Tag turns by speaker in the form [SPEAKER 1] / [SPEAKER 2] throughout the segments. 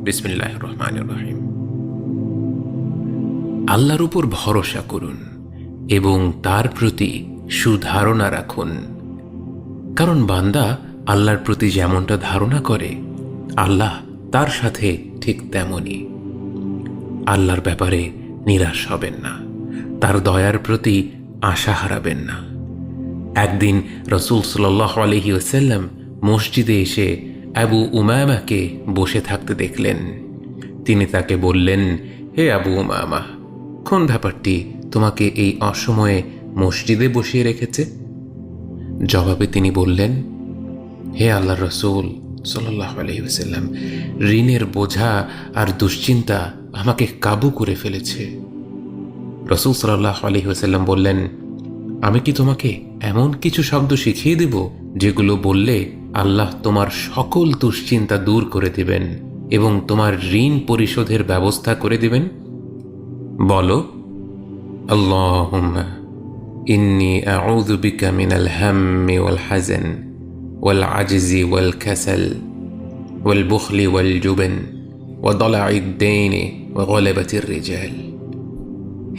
[SPEAKER 1] বিসমিল্লাহির রহমানির রহিম। আল্লাহর উপর ভরসা করুন এবং তার প্রতি সুধারণা রাখুন, কারণ বান্দা আল্লাহর প্রতি যেমনটা ধারণা করে আল্লাহ তার সাথে ঠিক তেমনই। আল্লাহর ব্যাপারে নিরাশ হবেন না, তার দয়ার প্রতি আশা হারাবেন না। একদিন রাসূল সাল্লাল্লাহু আলাইহি ওয়াসাল্লাম মসজিদে এসে আবু উমামাকে বসে থাকতে দেখলেন। তিনি তাকে বললেন, হে আবু উমামা, কোন ব্যাপারটি তোমাকে এই অসময়ে মসজিদে বসিয়ে রেখেছে? জবাবে তিনি বললেন, হে আল্লাহর রাসূল সাল্লাল্লাহু আলাইহি ওয়াসাল্লাম, ঋণের বোঝা আর দুশ্চিন্তা আমাকে কাবু করে ফেলেছে। রাসূল সাল্লাল্লাহু আলাইহি ওয়াসাল্লাম বললেন, আমি কি তোমাকে এমন কিছু শব্দ শিখিয়ে দেব যেগুলো বললে আল্লাহ তোমার সকল দুশ্চিন্তা দূর করে দিবেন এবং তোমার ঋণ পরিশোধের ব্যবস্থা করে দিবেন? বলো, আল্লাহুম্মা ইন্নী আউযু বিকা মিনাল হাম্মি ওয়াল হাযান ওয়াল আজজি ওয়াল কাসাল ওয়াল বুখলি ওয়াল জুবন ওয়া দালাইদ দাইনি ওয়া গালাবাতির রিজাল।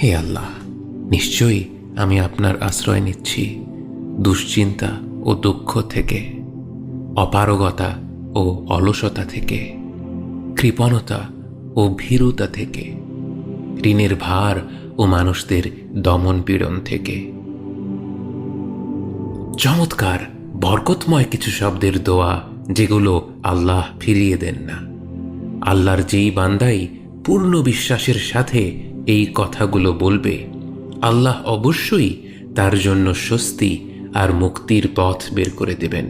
[SPEAKER 1] হে আল্লাহ, নিশ্চয়ই আমি আপনার আশ্রয় নিচ্ছি দুশ্চিন্তা ও দুঃখ থেকে, অপারগতা ও অলসতা থেকে, কৃপণতা ও ভীরুতা থেকে, ঋণের ভার ও মানুষদের দমন পীড়ন থেকে। চমৎকার বরকতময় কিছু শব্দের দোয়া, যেগুলো আল্লাহ ফিরিয়ে দেন না। আল্লাহর যেই বান্দাই পূর্ণ বিশ্বাসের সাথে এই কথাগুলো বলবে, আল্লাহ অবশ্যই তার জন্য স্বস্তি আর মুক্তির পথ বের করে দেবেন।